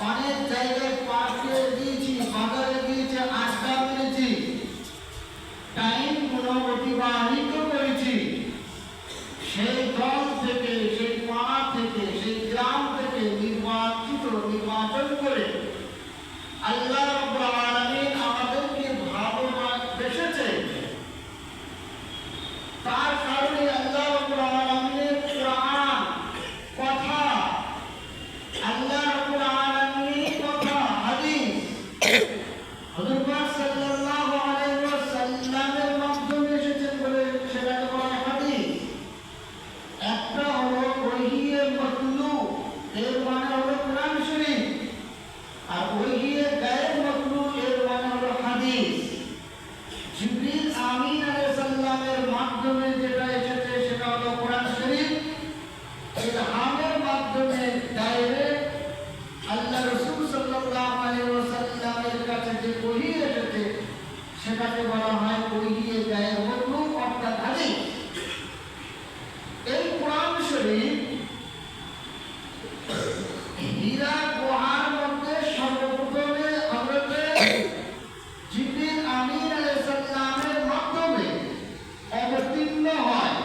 অনেক জায়গায় পার্কে গিয়েছি, বাজারে গিয়েছি, আড্ডা মেরেছি, টাইম কোনো অতিবাহিত করেছি। সেই দল থেকে, সেই পাড়া থেকে, সেই গ্রাম থেকে নির্বাচন করে আল্লাহ রাব্বুল আলামিন আমাদেরকে ভালোবেসেছে। তার কারণে আল্লাহ রাব্বুল আলামিনের কোরআন কথা, আল্লাহ রাব্বুল আলামিনের কথা, হাদিস হযরত পাক সাল্লাল্লাহু আলাইহি ওয়াসাল্লামের মাধ্যমে এসেছেন বলে সেটাকে বলা হয় হাদিস। একটা হলো ওহীয়ে মাতলু, এর মানে হলো কোরআন শরীফ, আর ওহীয়ে গায়র মাতলু এর মানে হলো হাদিস। জিবরিল আমিন আলাইহিস সালামের মাধ্যমে যেটা এসেছে সেটা হলো কোরআন শরীফ। ইলহামের মাধ্যমে ডাইরেক্ট আল্লাহ রাসূল সাল্লাল্লাহু আলাইহি ওয়াসাল্লামের কাছে যে ওহী এসেছে সেটাকে বলা হয় ওহীয়ে গায়র মাতলু অর্থাৎ হাদিস। এই কোরআন শরীফ হীরা গুহার মধ্যে সর্বপ্রথমে হযরত জিবরিল আমিন আলাইহিস সালামের মাধ্যমে অবতীর্ণ হয়।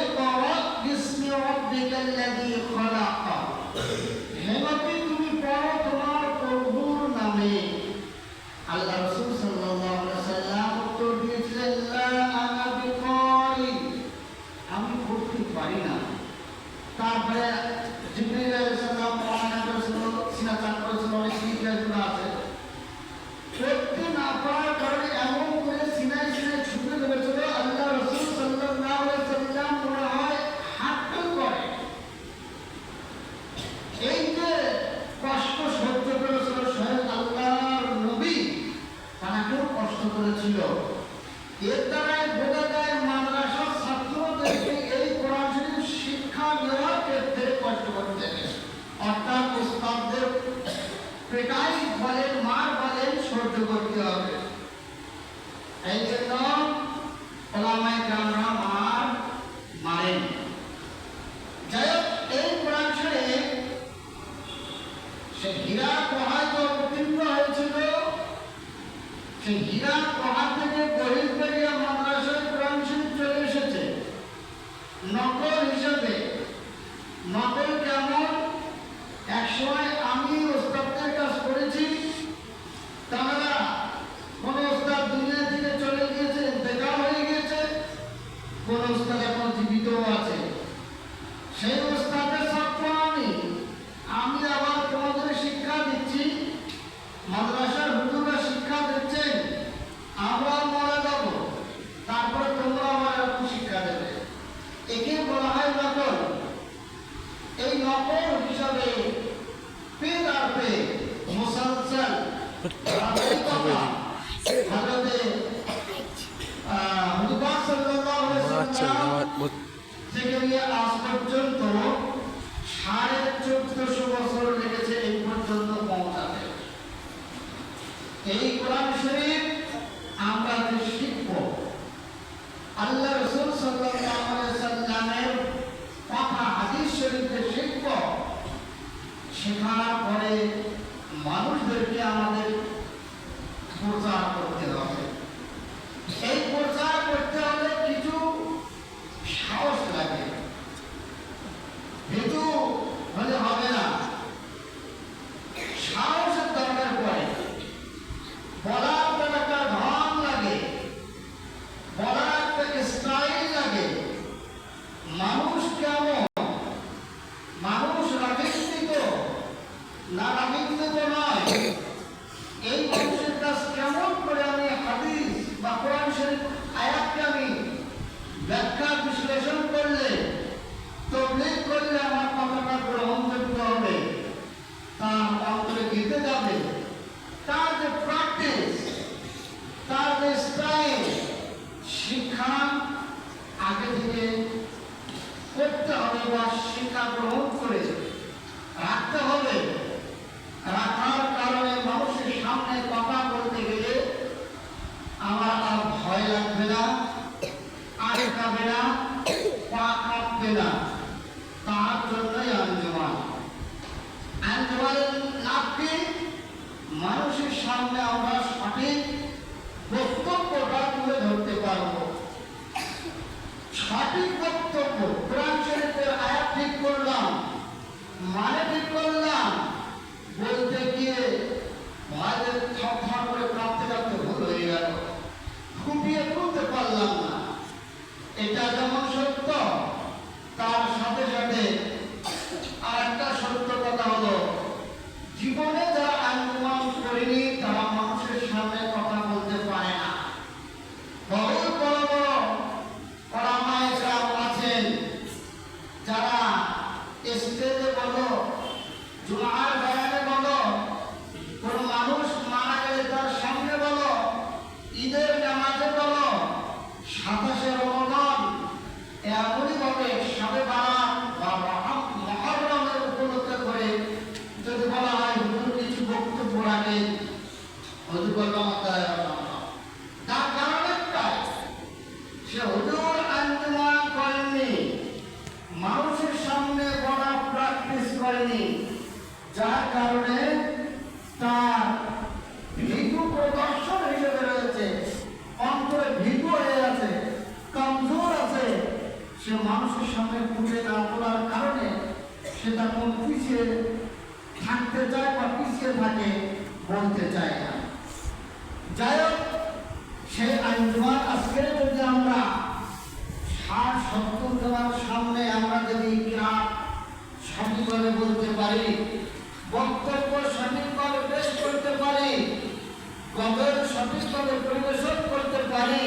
ইকরা বিসমি রাব্বিকাল্লাযী খলাক, হে নবী তুমি পড়ো তোমার প্রভুর নামে। আল্লাহ রাসূল সাল্লাল্লাহু আলাইহি ওয়াসাল্লাম উত্তর দিয়েছিলেন, লা আনা বিকারি, আমি পড়তে পারি না। তারপরে জিবরিল আলাইহিস সালাম পড়ানো করেছিল, সিনা চান করেছিল, অনেক ইতিহাসগুলো আছে। পড়তে না পারার কারণে এমন করে সিনায় ছুটে ধরেছিল, আল্লাহ রাসূল সাল্লাল্লাহু আলাইহি ওয়াসাল্লাম মনে হয় হাঁটতে করে। এই যে কষ্ট সহ্য করেছিল স্বয়ং আল্লাহর নবী, তাকেও কষ্ট করেছিল। এর দ্বারাই বোঝা যায় মাদ্রাসার ছাত্রদেরকে এই কোরআন শরীফ শিক্ষা নেওয়ার ক্ষেত্রে কষ্ট করতে হবে, অর্থাৎ উস্তাদদের পেটাই বলেন, মার বলেন, সহ্য করতে হবে। এই জন্য ওলামায়ে কেরামরা মারেন। যাই হোক, এই কোরআন শরীফ সে হীরা গুহায় যে অবতীর্ণ হয়েছিল, সেই হীরা গুহা থেকে বহির্বেরিয়া মাদ্রাসায় কোরআন শরীফ চলে এসেছে নকল হিসেবে। নকল কেমন? একসময় আমি ওস্তাদদের কাজ করেছি, তারা কোন ওস্তাদ দুনিয়া থেকে চলে গিয়েছে, দেখা হয়ে গিয়েছে, কোন ওস্তাদ এখন জীবিতও আছে। সেই ওস্তাদের ছাত্র আমি আবার তোমাদের শিক্ষা দিচ্ছি, মাদ্রাসার হুজুররা শিক্ষা দিচ্ছেন, আমরা মারা যাব, তারপরে তোমরা আমার এরকম শিক্ষা দেবে। একে বলা হয় নকল। এই নকল হিসাবে পেদ আর পেদ মুসালসাল থেকে নিয়ে আজ পর্যন্ত 1450 বছর লেগেছে এই পর্যন্ত পৌঁছাতে। এই কোরআন শরীফ আমরা যে শিখব, আল্লাহ রাসূল সাল্লাল্লাহু আলাইহি সাল্লামের কথা হাদিস শরীফে শিখব, শেখার পরে মানুষদেরকে আমাদের প্রচার করতে হবে। এই প্রচার করতে হলে কিছু সাহস লাগে, ভীতু হলে হবে না, সাহসের দরকার পড়ে। বলার একটা ঢং লাগে, বলার একটা স্টাইল লাগে। মানুষ কেমন? মানুষ রাজনীতিক না রাজনীতিক নয়, এই মানুষের কাজ কেমন করে আমি হাদিস বা কোরআন শরীফ আয়াতকে আমি ব্যাখ্যা বিশ্লেষণ করলে, তাবলীগ করলে আমার কথাটা গ্রহণযোগ্য হবে, তার অন্তরে গেঁথে যাবে। তার যে প্র্যাকটিস, তার যে স্টাইল, শিক্ষা আগে থেকে করতে হবে বা শিক্ষা গ্রহণ করে রাখতে হবে। মানুষের সামনে আমরা সঠিক বক্তব্যটা তুলে ধরতে পারবো। সঠিক বক্তব্য, কোরআন শরীফের আয়াত ঠিক করলাম, মানে ঠিক করলাম, বলতে গিয়ে ভাইদের থর করে কাঁপতে কাঁপতে ভুল হয়ে গেল, ফুটিয়ে তুলতে পারলাম না। এটা যেমন সত্য, তার সাথে সাথে আর একটা সত্য কথা হলো, জীবনে যারা আঞ্জুমান করেনি তারা মানুষের সামনে কথা বলতে পারে না। বহুত বড় বড় ওলামায়ে কেরাম আছেন যারা স্টেজে বলো, জুমার বয়ানে বলো, কোনো মানুষ মারা গেলে তার সামনে বলো, ঈদের নামাজে বলো, 27শে রমজান, এমনই ভাবে শবে বারাত বা মুহররমের উপলক্ষে করে যদি বলা হয় হুজুর কিছু বক্তব্য রাখেন, হুজুর বললাম তার কারণ একটাই, সে হুজুর আঞ্জুমান করেননি, মানুষের সামনে বলা প্র্যাকটিস করেনি, যার কারণে তার ভিতু প্রদর্শন হিসেবে রয়েছে, অন্তরে ভিতু হয়ে আছে, কমজোর আছে। সে মানুষের সামনে ফুটে না তোলার কারণে সে তখন পিছিয়ে থাকতে চায় বা পিছিয়ে থাকে, বলতে চায় না। যাই হোক, সেই আঞ্জুমান আজকে যদি আমরা 60-70 জনের সামনে আমরা যদি কিরাত সঠিকভাবে বলতে পারি, বক্তব্য সঠিকভাবে পেশ করতে পারি, গজল সঠিকভাবে পরিবেশন করতে পারি,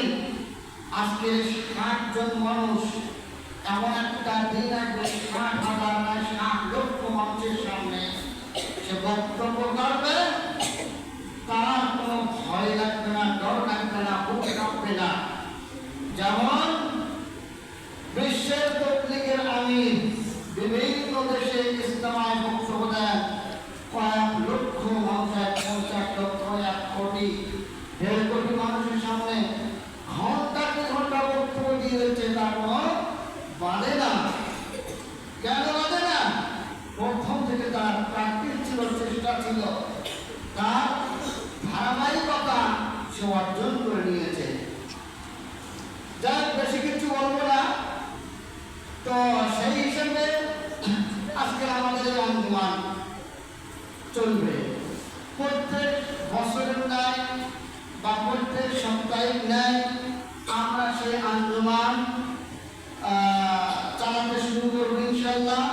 আজকে 60 জন মানুষ এমন একটা দিন আসবে 60,000 না 60 লক্ষ মানুষের সামনে সে বক্তব্য করবে, তার কোনো ভয় লাগবে না, ডর লাগবে না, বুক কাঁপবে না। যেমন বিশ্বের তবলিগের আমির বিভিন্ন দেশে ইজতেমায় বক্তব্য দেন, কয়েক লক্ষ মানুষ, 50 লক্ষ, 1 কোটি, 1.5 কোটি মানুষের সামনে ঘন্টাকে ঘন্টা বক্তব্য দিয়েছে, তার কোনো বাধে না। কেন বাধে না? প্রথম থেকে তার প্র্যাকটিস ছিল, চেষ্টা ছিল, তার ধারাবাহিকতা সে অর্জন করে নিয়েছে। যাই বেশি কিছু বলবো না, তো সেই হিসেবে আজকে আমাদের আঞ্জুমান চলবে প্রত্যেক বছরের ন্যায় বা প্রত্যেক সাপ্তাহিক ন্যায় আমরা সেই আঞ্জুমান চালাতে শুরু করবো ইনশাল্লাহ।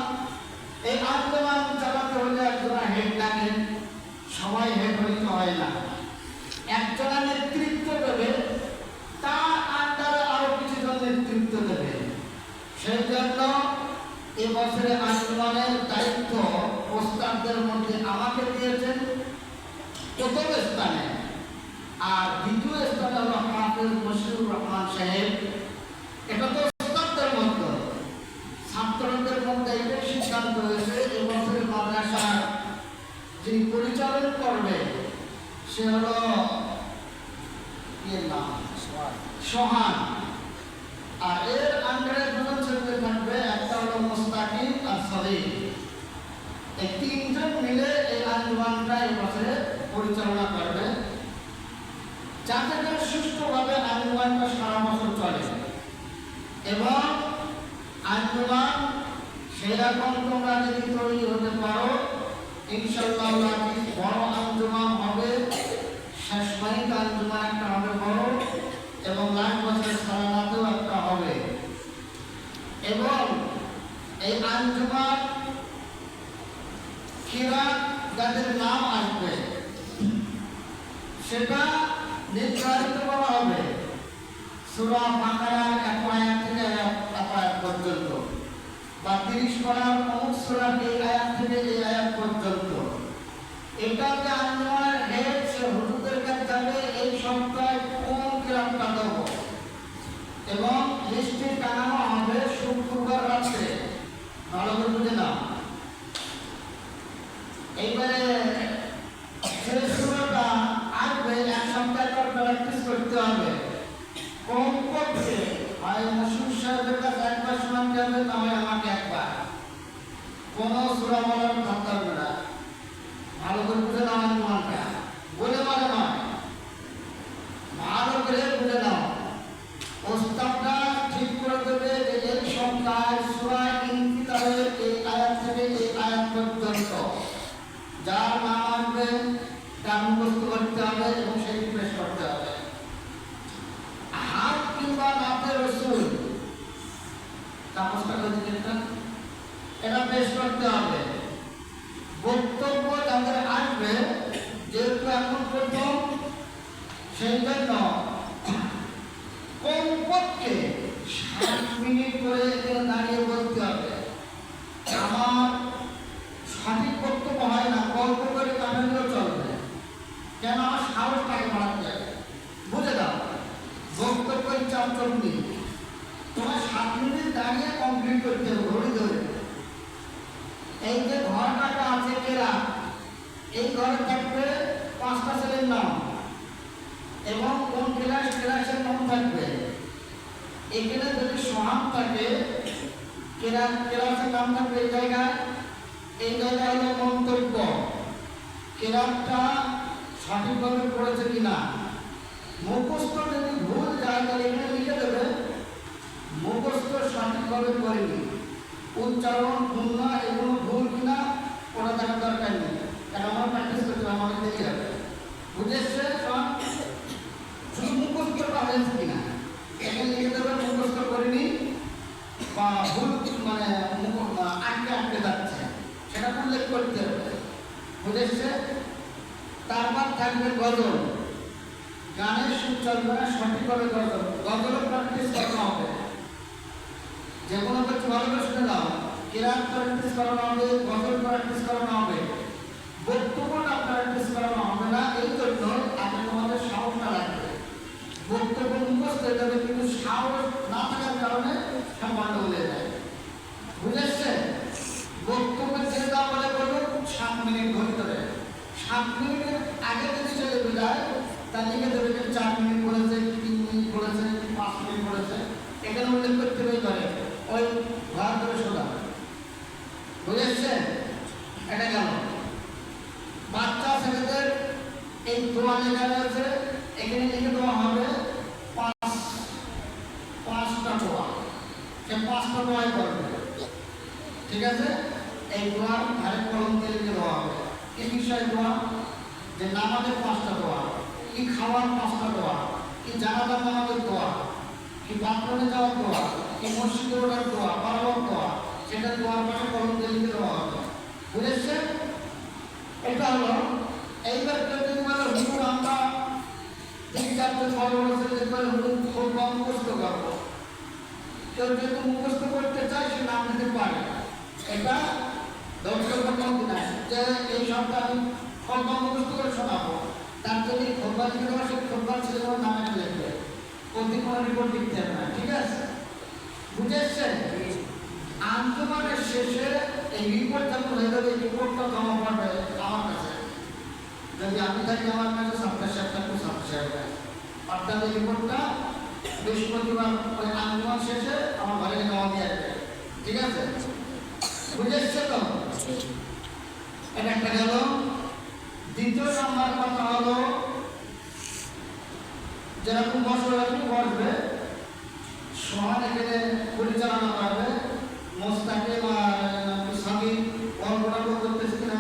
এই আঞ্জুমান চালাতে হলে একজনা হেড লাগে, সবাই হেড হইতে হয় না, একজনা নেতৃত্ব দেবে, তার আন্ডারে আরো কিছু জন নেতৃত্ব দেবে। সেই জন্য এবছরে আঞ্জুমানের দায়িত্ব প্রস্তাবদের মধ্যে আমাকে দিয়েছেন প্রথম স্থানে, আর দ্বিতীয় স্থানে হলো হাফেজ মশিউর রহমান সাহেব। এটা তো প্রস্তাবদের মধ্যে, ছাত্রদের মধ্যে এটাই সিদ্ধান্ত হয়েছে এবছরে মাদ্রাসার যিনি পরিচালনা করবে সে হলো সোহান, আর এর আন্ডারে দুজন ছেলে থাকবে, একটা হলো মুস্তাকিম আর সলিম। এই তিনজন মিলে এই আঞ্জুমানটা এবছরে পরিচালনা করবে, যাতে করে সুষ্ঠুভাবে আঞ্জুমানটা সারা বছর চলে। এবং আঞ্জুমান সেরকম তোমরা যদি তৈরি হতে পারো, ইনশাআল্লাহ বড় আঞ্জুমান হবে, শেষ মাইক আঞ্জুমান একটা হবে বড়, এবং লাখ বছর সারাতেও একটা হবে। এবং এই আঞ্জুমান কিরাত যাদের নাম আসবে সেটা নির্ধারিত করা হবে সূরা বাকারার 1 আয়াত থেকে 1 আয়াত পর্যন্ত, বা 30 পারার অমুক সূরার এই আয়াত থেকে এই আয়াত পর্যন্ত। এটাকে আঞ্জুমানের হেড সে হুজুরদের কাছে যাবে, এই সপ্তাহে কোন কিরাতটা দেবো, এবং লিস্টে টাঙানো হবে শুক্রবার রাত্রে। ভালো করে বুঝে নাও। এইবারে যে সূরাটা আসবে 1 সপ্তাহ পর প্র্যাকটিস করতে হবে, কমপক্ষে হয় মশহুর সাহেবের কাছে একবার শোনাতে হবে, না হয় আমাকে একবার। কোনো সূরা বলার থাকতে হবে না, ভালো করে বুঝে নাও আঞ্জুমানটা। মুখস্থ করতে হবে এবং সেটি পেশ করতে হবে। হাত কিংবা নাতে রসুল কাগজটা দিকেটা এটা পেশ করতে হবে। বক্তব্য যাদের আসবে যেহেতু এখন প্রথম, সেই জন্য কমপক্ষে 7 মিনিট করে এখানে দাঁড়িয়ে বলতে হবে। আমার সঠিক বক্তব্য হয় না, গল্প করে কাটালেও চলবে, কেন আমার সাহসটাকে বাড়াতে হবে। বুঝে দাও, বক্তব্যের চাপ চলবে, তোমার 7 মিনিট দাঁড়িয়ে কমপ্লিট করতে হবে ঘড়ি ধরে। এই যে ঘরটাটা আছে কেরা, এই ঘরে থাকবে 5টা ছেলের নাম এবং কোন ক্লাসের নাম থাকবে। এখানে যদি সমান থাকে ক্লাসের নাম থাকবে এই জায়গায় হলো মন্তব্য, কেরাতটা সঠিকভাবে পড়েছে কিনা। মুখস্থ যদি ভুল যায় তাহলে এখানে লিখে দেবে মুখস্থ সঠিকভাবে করেনি, উচ্চারণ ভুল না, এগুলো ভুল কিনা ওটা দেখার দরকার নেই, কারণ আমরা প্র্যাকটিস করতে হবে, আমাদের দেখে যাবে। বুঝেছে? শুধু মুখস্থটা হয়েছে কিনা এখানে লিখে দেবে মুখস্থ করিনি বা ভুল মানে আটকে যাচ্ছে, সেটা উল্লেখ করতে হবে। বুঝেছে? তারপর থাকবে গজল, গানের সুর চলবে না, সঠিকভাবে গজলও প্র্যাকটিস করতে হবে। যে কোনো কিছু ভালো করে শুনে দাও, কিরাত প্র্যাকটিস করানো হবে, গজল প্র্যাকটিস করানো হবে, বক্তব্যটা প্র্যাকটিস করানো হবে না। এই জন্য আগে তোমাদের সাহসটা লাগবে। বক্তব্য মুখস্থ হয়ে যাবে কিন্তু সাহস না থাকার কারণে সম্মান বলে যায়। বুঝেছে? বক্তব্য ছেড়ে দেওয়া বলে বলুন 7 মিনিট ঘড়ি ধরে, 7 মিনিটের আগে যদি চলে যায় তার লিখে দেবে যে 4 মিনিট বলেছে, 3 মিনিট বলেছে, 5 মিনিট বলেছে, এখানে উল্লেখ করতে পারে ওই ঘর ধরে শোনা। বুঝেছে? এটা গেল। বাচ্চা ছেলেদের এই দোয়া লেখা আছে, এখানে লিখে দেওয়া হবে 5টা দোয়া, সে 5টা দোয়াই করবে। ঠিক আছে? এই দোয়ার ধারে কলম দিয়ে লিখে দেওয়া হবে কি বিষয় দোয়া, যে নামাজের 5টা দোয়া, কি খাওয়ার 5টা দোয়া, কি জানাজার নামাজের দোয়া, কি বাথরুমে যাওয়ার দোয়া, কি মসজিদে ওঠার দোয়া, পালানোর দোয়া, সেটা দোয়ার পাশে কলম দিয়ে লিখে দেওয়া হবে। বুঝেছে? এটা হলো। এইবার কেউ যদি বলে হুজুর আমরা 3-4 বড় ছেলে হুজুর খুব মুখস্থ করবো, কেউ যেহেতু মুখস্থ করতে চায় সে নাম দিতে পারে। এটা দর্শক কিনা যে এই সবটা আমি খোলবা মুখস্থ করে শোনাবো, তার যদি খোলবা লিখে দেওয়া সে খোলবার ছেলেগুলোর নামে লিখবে, প্রতি কোনো রিপোর্ট লিখতে হবে না। ঠিক আছে? বুঝেছে? আন্দোলনের শেষে এই রিপোর্ট যখন হয়ে যাবে, এই রিপোর্টটা জমা পড়বে আমার কাছে। যদি আমি থাকি আমার কাছে, সাপ্তাহ সাহেব অর্থাৎ এই রিপোর্টটা বৃহস্পতিবার ওই আন্দোলন শেষে আমার ঘরে জমা দিয়ে আসবে। ঠিক আছে? বুঝেছে তো? এটা একটা গেল। দ্বিতীয় নাম্বার কথা হলো যেরকম বসবে সমান এখানে পরিচালনা করবে, মোস্তাকে বা স্বামী গল্পটা করতেছে কিনা,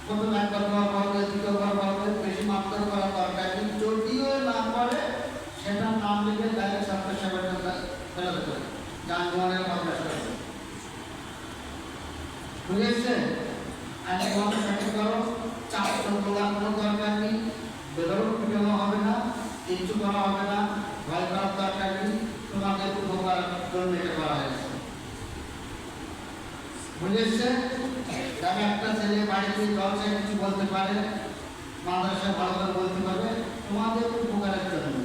প্রথম একবার করা পারবে, দ্বিতীয়বার পারবে, বেশি মাত্রা করা দরকার নেই। যদিও না করে সেটা নাম লিখে ডাইরেক্ট সাপ্তাহ সেবার ফেলে দেবে, যানবাহনের মামলা সরবে। বুঝেছে? আগে তোমাকে সঠিক করো, চাপ তোলার কোনো দরকার নেই, বেদরও পিটানো হবে না, কিচ্ছু করা হবে না, ভয় করার দরকার নেই, তোমাকে উপকার জন্য এটা করা হয়েছে। বুঝেছে? তবে একটা ছেলে বাড়িতে জলসায় কিছু বলতে পারে, মাদ্রাসায় ভালো করে বলতে পারবে, তোমাদের উপকারের জন্য।